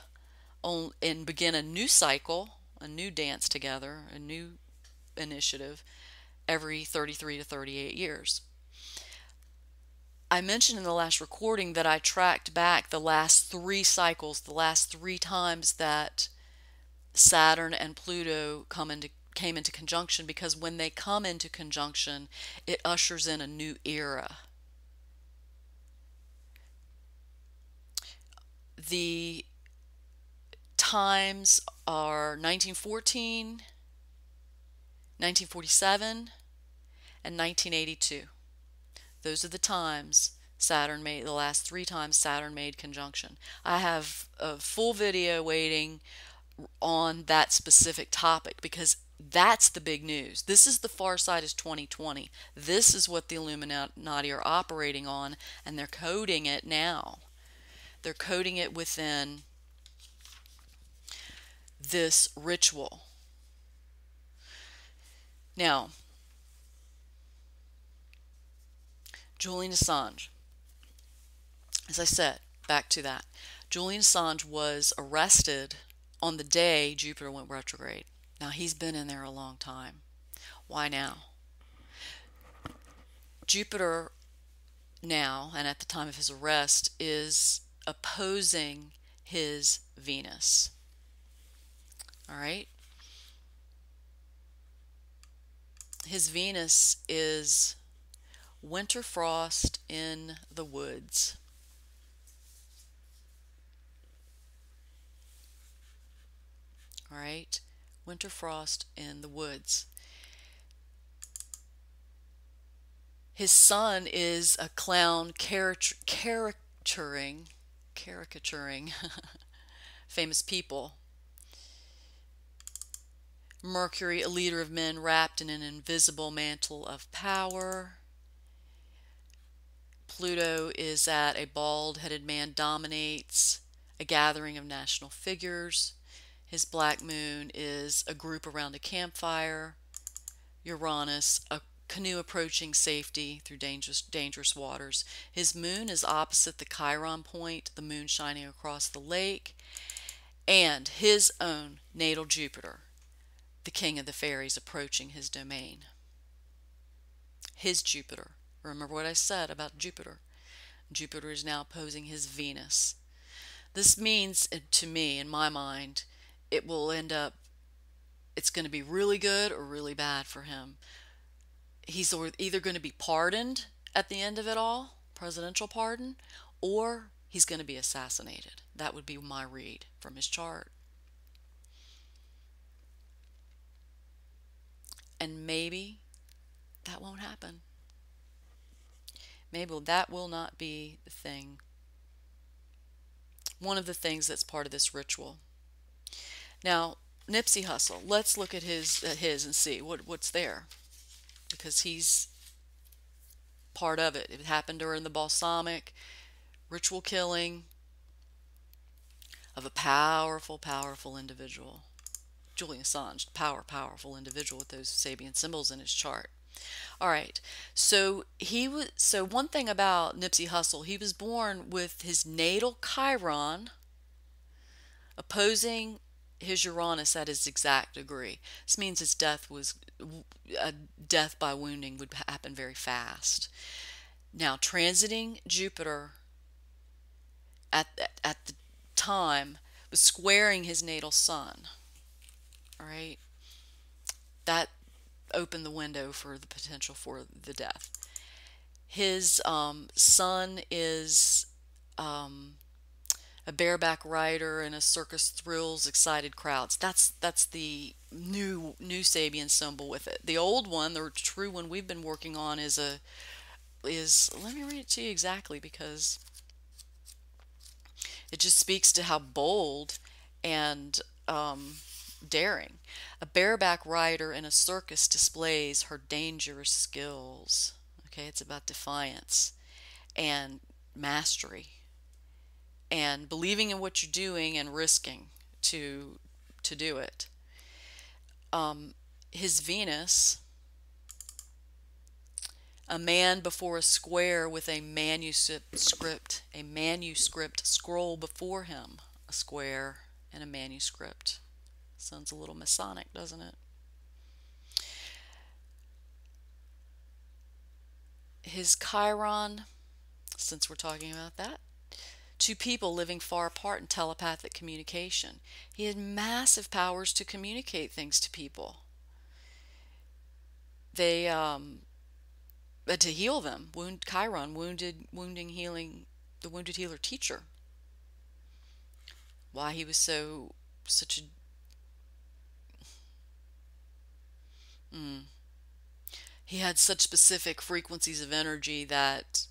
and begin a new cycle, a new dance together, a new initiative every 33 to 38 years. I mentioned in the last recording that I tracked back the last 3 cycles, the last 3 times that Saturn and Pluto came into conjunction, because when they come into conjunction, it ushers in a new era. The times are 1914, 1947, and 1982. Those are the times Saturn made, the last 3 times Saturn made conjunction. I have a full video waiting on that specific topic, because that's the big news. This is the Foresight is 2020. This is what the Illuminati are operating on, and they're coding it now. They're coding it within this ritual. Now, Julian Assange, as I said, back to that. Julian Assange was arrested on the day Jupiter went retrograde. Now, he's been in there a long time. Why now? Jupiter now, and at the time of his arrest, is opposing his Venus. All right? His Venus is winter frost in the woods. All right? Winter frost in the woods. His sun is a clown caricaturing famous people. Mercury, a leader of men wrapped in an invisible mantle of power. Pluto is at a bald-headed man dominates, a gathering of national figures. His black moon is a group around a campfire. Uranus, a canoe approaching safety through dangerous waters. His moon is opposite the Chiron point, the moon shining across the lake. And his own natal Jupiter, the king of the fairies, approaching his domain. His Jupiter. Remember what I said about Jupiter. Jupiter is now opposing his Venus. This means, to me, in my mind, it's going to be really good or really bad for him. He's either going to be pardoned at the end of it all, presidential pardon, or he's going to be assassinated. That would be my read from his chart. And maybe that won't happen. Maybe that will not be the thing. One of the things that's part of this ritual. Now, Nipsey Hussle, let's look at his and see what's there, because he's part of it. It happened during the balsamic ritual killing of a powerful, powerful individual. Julian Assange, powerful individual with those Sabian symbols in his chart. All right. So one thing about Nipsey Hussle, he was born with his natal Chiron opposing his Uranus at his exact degree. This means his death was a death by wounding would happen very fast. Now, transiting Jupiter at the time was squaring his natal sun. All right. That opened the window for the potential for the death. His son is a bareback rider in a circus thrills excited crowds. That's the new Sabian symbol with it. The old one, the true one we've been working on, is let me read it to you exactly because it just speaks to how bold and daring. A bareback rider in a circus displays her dangerous skills. Okay, it's about defiance and mastery and believing in what you're doing and risking to do it. His Venus, a man before a square with a manuscript scroll before him, a square and a manuscript. Sounds a little Masonic, doesn't it? His Chiron, since we're talking about that, two people living far apart in telepathic communication. He had massive powers to communicate things to people. They to heal them. Chiron, wounding healing, the wounded healer teacher. Why he was such a he had such specific frequencies of energy that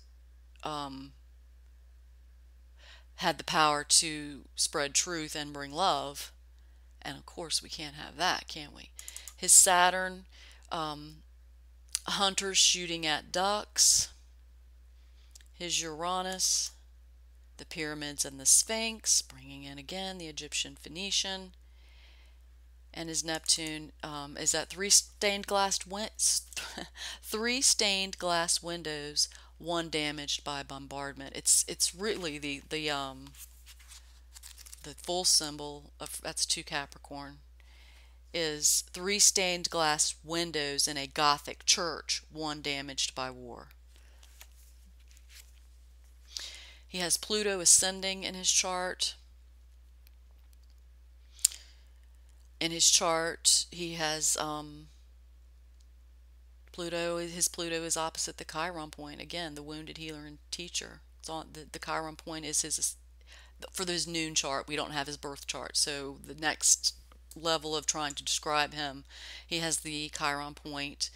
had the power to spread truth and bring love. And of course, we can't have that, can we? His Saturn, hunters shooting at ducks. His Uranus, the pyramids and the Sphinx, bringing in again the Egyptian Phoenician. And his Neptune is at three stained glass windows, one damaged by bombardment. It's really the full symbol of that's 2 Capricorn is 3 stained glass windows in a Gothic church, one damaged by war. He has Pluto ascending in his chart. In his chart, he has Pluto. His Pluto is opposite the Chiron point. Again, the wounded healer and teacher. It's on the Chiron point is his. For his noon chart, we don't have his birth chart. So the next level of trying to describe him, he has the Chiron point,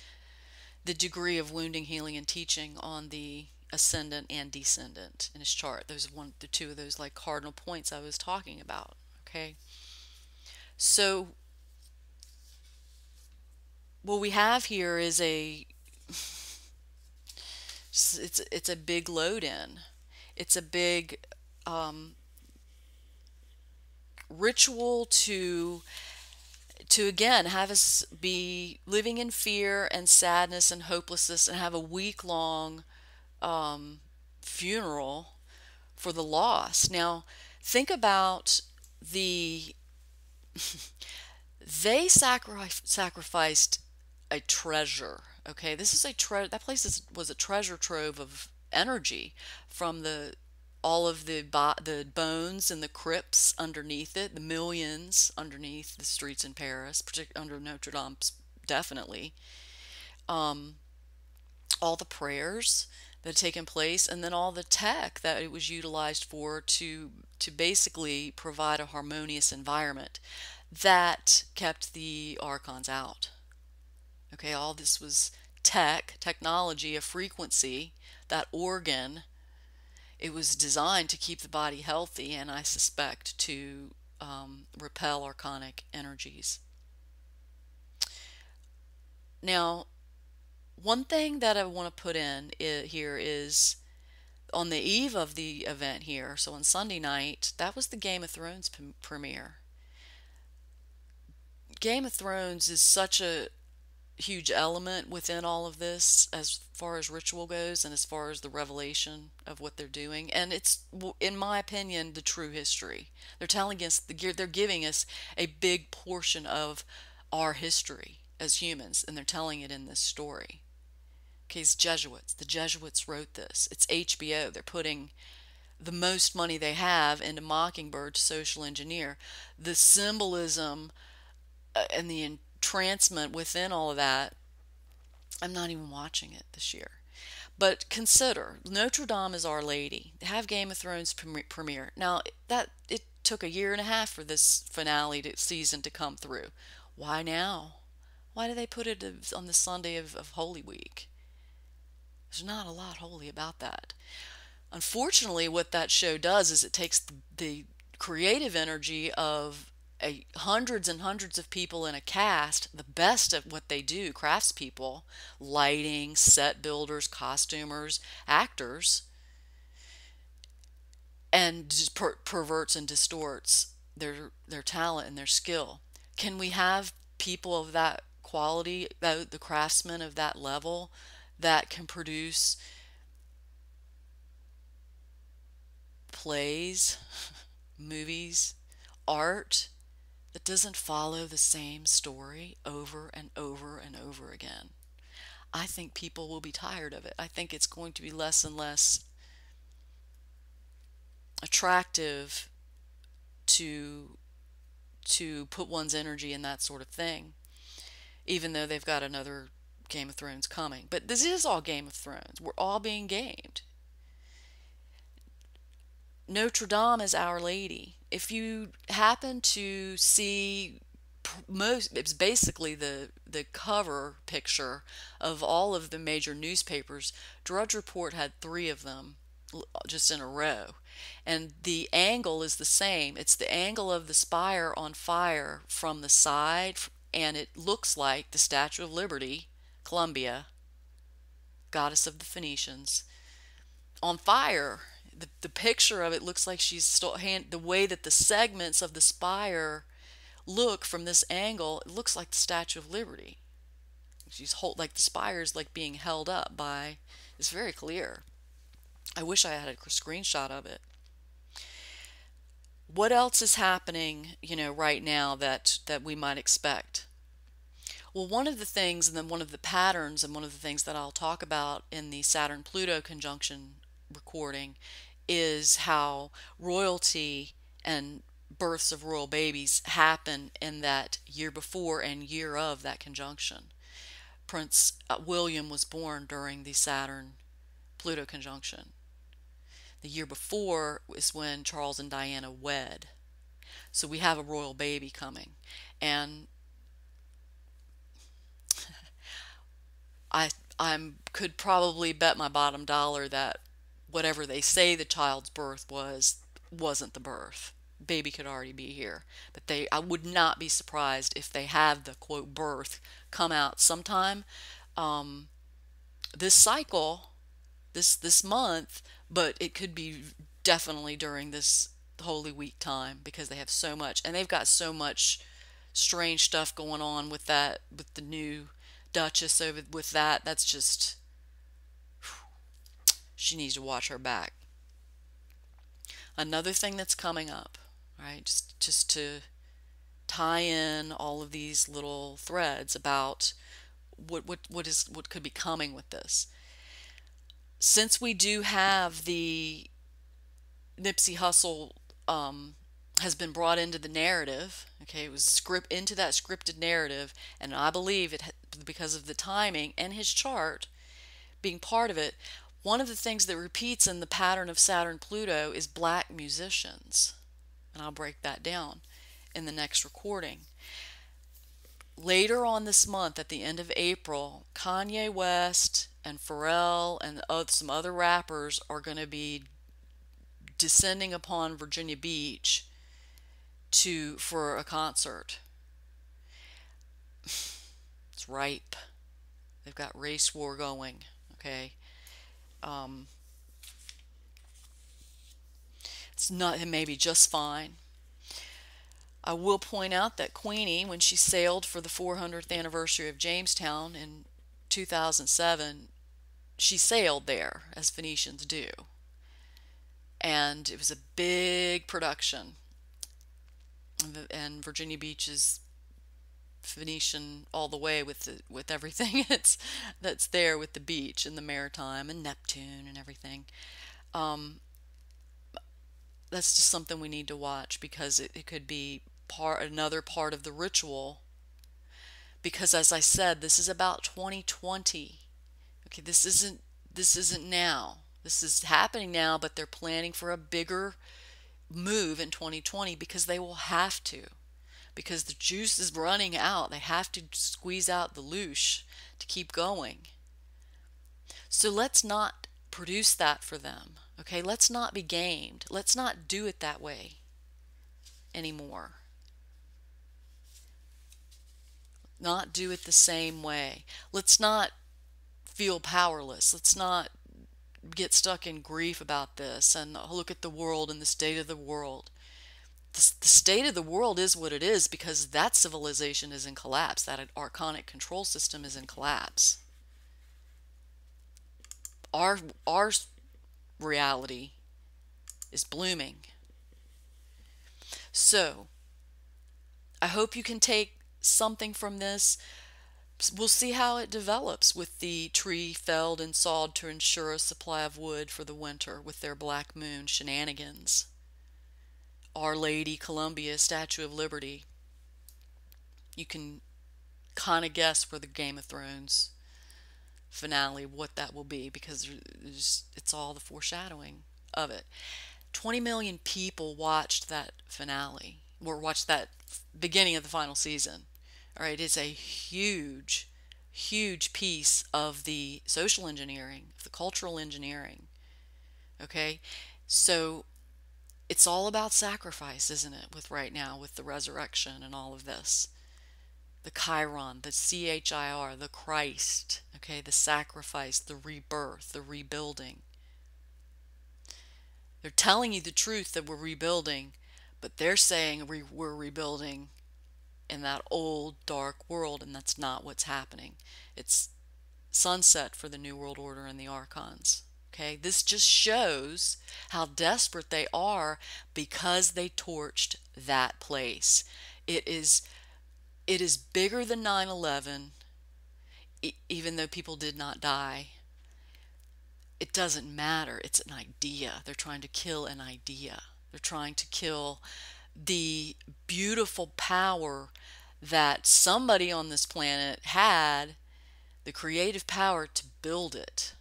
the degree of wounding, healing, and teaching on the ascendant and descendant in his chart. Those the two of those like cardinal points I was talking about. Okay. So what we have here is it's a big load in. It's a big ritual to again have us be living in fear and sadness and hopelessness and have a week-long funeral for the loss. Now think about they sacrificed a treasure. Okay, this is that place was a treasure trove of energy from all of the bones and the crypts underneath it, the millions underneath the streets in Paris, particularly under Notre Dame, definitely. All the prayers that had taken place, and then all the tech that it was utilized for to basically provide a harmonious environment that kept the archons out. Okay, all this was technology, a frequency, that organ. It was designed to keep the body healthy, and I suspect to repel archonic energies. Now, One thing that I want to put in here is on the eve of the event here, so on Sunday night, that was the Game of Thrones premiere. Game of Thrones is such a huge element within all of this as far as ritual goes and as far as the revelation of what they're doing, and it's, in my opinion, the true history. They're telling us, they're giving us a big portion of our history as humans, and they're telling it in this story. Okay, it's Jesuits. The Jesuits wrote this. It's HBO. They're putting the most money they have into Mockingbird to social engineer. The symbolism and the entrancement within all of that, I'm not even watching it this year. But consider, Notre Dame is Our Lady. Have Game of Thrones premiere. Now, that it took a year and a half for this finale season to come through. Why now? Why do they put it on the Sunday of Holy Week? There's not a lot holy about that. Unfortunately, what that show does is it takes the creative energy of hundreds and hundreds of people in a cast, the best at what they do, craftspeople, lighting, set builders, costumers, actors, and just perverts and distorts their talent and their skill. Can we have people of that quality, the craftsmen of that level, that can produce plays, movies, art that doesn't follow the same story over and over and over again? I think people will be tired of it. I think it's going to be less and less attractive to put one's energy in that sort of thing, even though they've got another Game of Thrones coming. But this is all Game of Thrones. We're all being gamed. Notre Dame is Our Lady. If you happen to see it's basically the cover picture of all of the major newspapers. Drudge Report had 3 of them just in a row, and the angle is the same. It's the angle of the spire on fire from the side, and it looks like the Statue of Liberty, Columbia, goddess of the Phoenicians, on fire. The picture of it looks like she's still the way that the segments of the spire look from this angle, it looks like the Statue of Liberty. She's like the spire's like being held up by, it's very clear. I wish I had a screenshot of it. What else is happening, right now that we might expect? Well, one of the things, and then one of the patterns, and one of the things that I'll talk about in the Saturn-Pluto conjunction recording, is how royalty and births of royal babies happen in that year before and year of that conjunction. Prince William was born during the Saturn-Pluto conjunction. The year before is when Charles and Diana wed. So we have a royal baby coming. And I could probably bet my bottom dollar that whatever they say the child's birth wasn't the birth. Baby could already be here. But I would not be surprised if they have the quote birth come out sometime this cycle, this month, but it could be definitely during this Holy Week time, because they have so much, and they've got so much strange stuff going on with that, with the new Duchess over with that. That's just, she needs to watch her back. Another thing that's coming up, right, just to tie in all of these little threads about what could be coming with this. Since we do have the Nipsey Hussle has been brought into the narrative, okay, it was into that scripted narrative, and I believe it because of the timing and his chart being part of it. One of the things that repeats in the pattern of Saturn-Pluto is black musicians, and I'll break that down in the next recording. Later on this month, at the end of April, Kanye West and Pharrell and some other rappers are going to be descending upon Virginia Beach for a concert. It's ripe. They've got race war going. Okay. Um, it's not, it may be just fine. I will point out that Queenie, when she sailed for the 400th anniversary of Jamestown in 2007, she sailed there, as Phoenicians do. And it was a big production. And Virginia Beach is Phoenician all the way with everything that's there with the beach and the maritime and Neptune and everything. Um, that's just something we need to watch because it could be another part of the ritual. Because as I said, this is about 2020. Okay, this isn't now. This is happening now, but they're planning for a bigger move in 2020 because they will have to. Because the juice is running out. They have to squeeze out the loosh to keep going. So let's not produce that for them. Okay, let's not be gamed. Let's not do it that way anymore. Not do it the same way. Let's not feel powerless. Let's not get stuck in grief about this and look at the world and the state of the world. The state of the world is what it is because that civilization is in collapse. That archonic control system is in collapse. Our reality is blooming. So, I hope you can take something from this. We'll see how it develops with the tree felled and sawed to ensure a supply of wood for the winter with their Black Moon shenanigans. Our Lady, Columbia, Statue of Liberty. You can kind of guess for the Game of Thrones finale what that will be because it's all the foreshadowing of it. 20 million people watched that finale or watched that beginning of the final season. All right, it's a huge, huge piece of the social engineering, of the cultural engineering. Okay, so it's all about sacrifice, isn't it, with right now, with the resurrection and all of this. The Chiron, the CHIR, the Christ, okay, the sacrifice, the rebirth, the rebuilding. They're telling you the truth that we're rebuilding, but they're saying we're rebuilding in that old dark world, and that's not what's happening. It's sunset for the New World Order and the Archons. Okay, this just shows how desperate they are because they torched that place. It is bigger than 9/11, even though people did not die. It doesn't matter. It's an idea. They're trying to kill an idea. They're trying to kill the beautiful power that somebody on this planet had, the creative power to build it.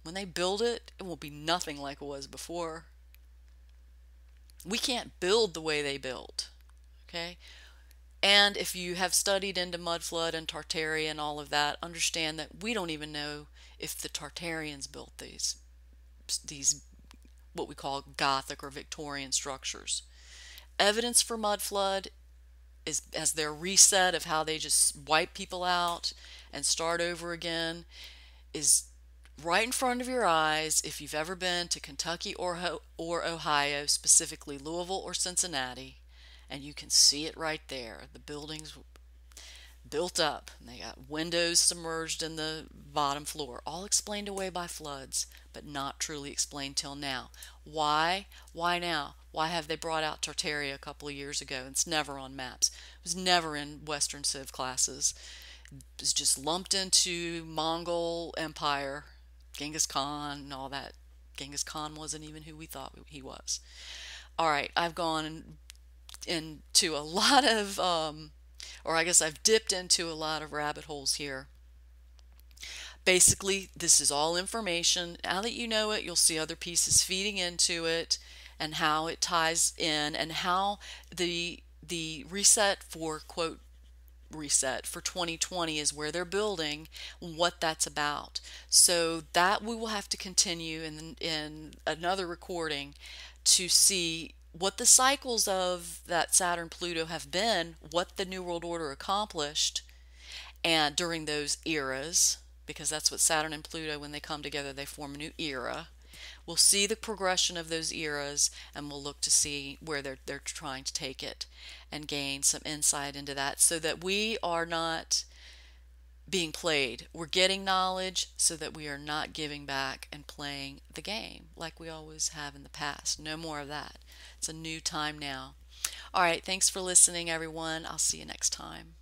When they build it, it will be nothing like it was before. We can't build the way they built. Okay? And if you have studied into mud flood and Tartaria and all of that, understand that we don't even know if the Tartarians built these what we call Gothic or Victorian structures. Evidence for mud flood is as their reset of how they just wipe people out and start over again is right in front of your eyes if you've ever been to Kentucky or Ohio, specifically Louisville or Cincinnati, and you can see it right there. The buildings built up, and they got windows submerged in the bottom floor, all explained away by floods, but not truly explained till now. Why? Why now? Why have they brought out Tartaria a couple of years ago? It's never on maps. It was never in Western Civ classes. It was just lumped into Mongol Empire, Genghis Khan, and all that. Genghis Khan wasn't even who we thought he was. All right, I've gone into a lot of, or I guess I've dipped into a lot of rabbit holes here. Basically, this is all information. Now that you know it, you'll see other pieces feeding into it and how it ties in and how the reset for, quote, reset for 2020 is where they're building, what that's about. So that we will have to continue in another recording to see what the cycles of that Saturn Pluto have been, what the New World Order accomplished and during those eras, because that's what Saturn and Pluto, when they come together, they form a new era. We'll see the progression of those eras, and we'll look to see where they're trying to take it and gain some insight into that, so that we are not being played. We're getting knowledge so that we are not giving back and playing the game like we always have in the past. No more of that. It's a new time now. All right, thanks for listening, everyone. I'll see you next time.